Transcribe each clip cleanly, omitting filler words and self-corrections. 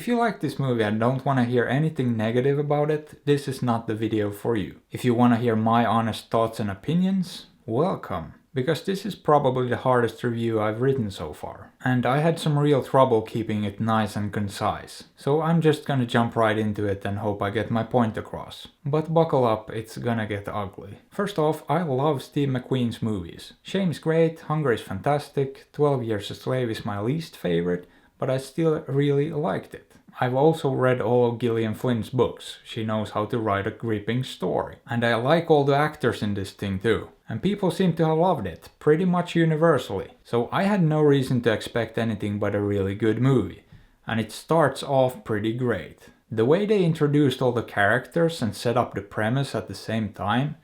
If you like this movie and don't want to hear anything negative about it, this is not the video for you. If you want to hear my honest thoughts and opinions, welcome. Because this is probably the hardest review I've written so far. And I had some real trouble keeping it nice and concise. So I'm just gonna jump right into it and hope I get my point across. But buckle up, it's gonna get ugly. First off, I love Steve McQueen's movies. Shame's great, Hunger is fantastic, 12 Years a Slave is my least favorite, but I still really liked it. I've also read all of Gillian Flynn's books. She knows how to write a gripping story. And I like all the actors in this thing too. And people seem to have loved it, pretty much universally. So I had no reason to expect anything but a really good movie. And it starts off pretty great. The way they introduced all the characters and set up the premise at the same time,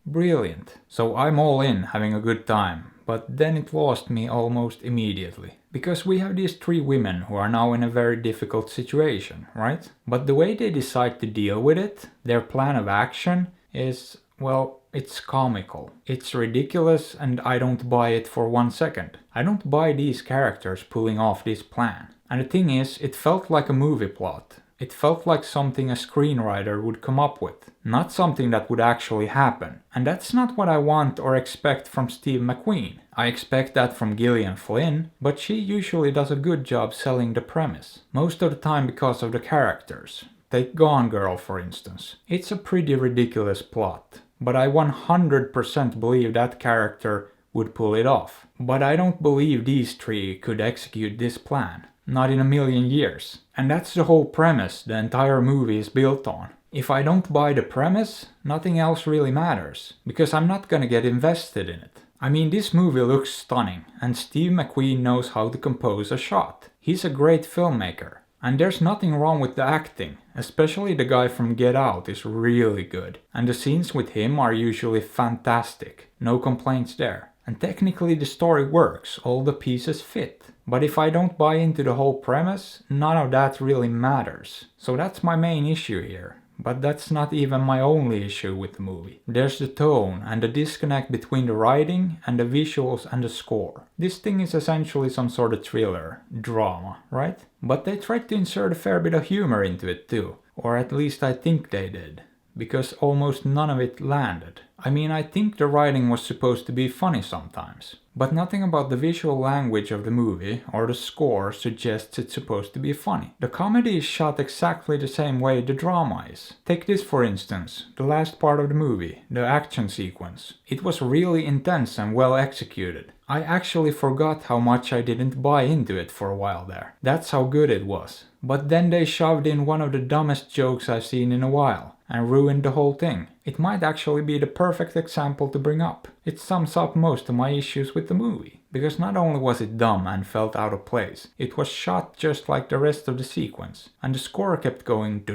brilliant. So I'm all in, having a good time. But then it lost me almost immediately. Because we have these three women who are now in a very difficult situation, right? But the way they decide to deal with it, their plan of action, is, well, it's comical. It's ridiculous and I don't buy it for 1 second. I don't buy these characters pulling off this plan. And the thing is, it felt like a movie plot. It felt like something a screenwriter would come up with, not something that would actually happen. And that's not what I want or expect from Steve McQueen. I expect that from Gillian Flynn, but she usually does a good job selling the premise. Most of the time because of the characters. Take Gone Girl for instance. It's a pretty ridiculous plot, but I 100% believe that character would pull it off. But I don't believe these three could execute this plan. Not in a million years. And that's the whole premise the entire movie is built on. If I don't buy the premise, nothing else really matters. Because I'm not gonna get invested in it. I mean, this movie looks stunning, and Steve McQueen knows how to compose a shot. He's a great filmmaker. And there's nothing wrong with the acting. Especially the guy from Get Out is really good. And the scenes with him are usually fantastic. No complaints there. And technically the story works, all the pieces fit. But if I don't buy into the whole premise, none of that really matters. So that's my main issue here. But that's not even my only issue with the movie. There's the tone and the disconnect between the writing and the visuals and the score. This thing is essentially some sort of thriller, drama, right? But they tried to insert a fair bit of humor into it too. Or at least I think they did. Because almost none of it landed. I mean, I think the writing was supposed to be funny sometimes. But nothing about the visual language of the movie or the score suggests it's supposed to be funny. The comedy is shot exactly the same way the drama is. Take this for instance, the last part of the movie, the action sequence. It was really intense and well executed. I actually forgot how much I didn't buy into it for a while there. That's how good it was. But then they shoved in one of the dumbest jokes I've seen in a while. And ruined the whole thing. It might actually be the perfect example to bring up. It sums up most of my issues with the movie. Because not only was it dumb and felt out of place, it was shot just like the rest of the sequence. And the score kept going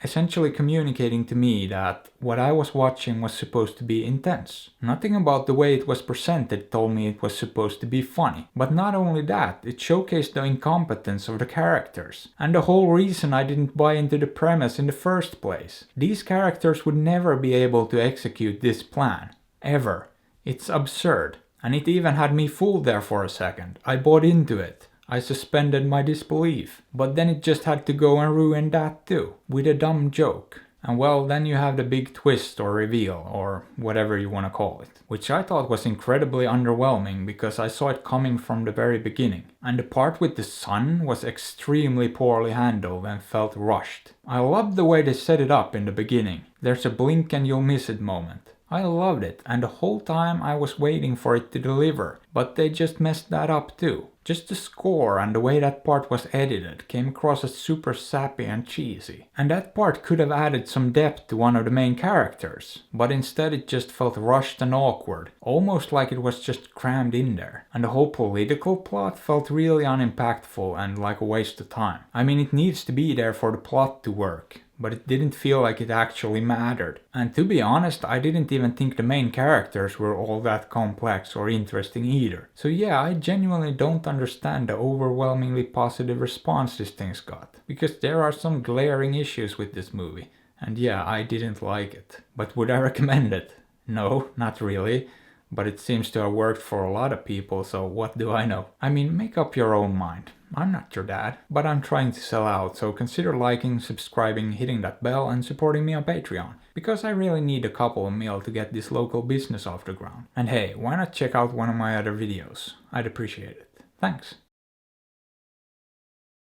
essentially communicating to me that what I was watching was supposed to be intense. Nothing about the way it was presented told me it was supposed to be funny. But not only that, it showcased the incompetence of the characters. And the whole reason I didn't buy into the premise in the first place. These characters would never be able to execute this plan. Ever. It's absurd. And it even had me fooled there for a second. I bought into it. I suspended my disbelief. But then it just had to go and ruin that too. With a dumb joke. And well, then you have the big twist or reveal, or whatever you want to call it. Which I thought was incredibly underwhelming because I saw it coming from the very beginning. And the part with the sun was extremely poorly handled and felt rushed. I loved the way they set it up in the beginning. There's a blink and you'll miss it moment. I loved it, and the whole time I was waiting for it to deliver, but they just messed that up too. Just the score and the way that part was edited came across as super sappy and cheesy. And that part could have added some depth to one of the main characters, but instead it just felt rushed and awkward, almost like it was just crammed in there. And the whole political plot felt really unimpactful and like a waste of time. I mean, it needs to be there for the plot to work. But it didn't feel like it actually mattered. And to be honest, I didn't even think the main characters were all that complex or interesting either. So yeah, I genuinely don't understand the overwhelmingly positive response this thing's got. Because there are some glaring issues with this movie. And yeah, I didn't like it. But would I recommend it? No, not really. But it seems to have worked for a lot of people, so what do I know? I mean, make up your own mind. I'm not your dad, but I'm trying to sell out, so consider liking, subscribing, hitting that bell and supporting me on Patreon, because I really need a couple of mil to get this local business off the ground. And hey, why not check out one of my other videos? I'd appreciate it. Thanks.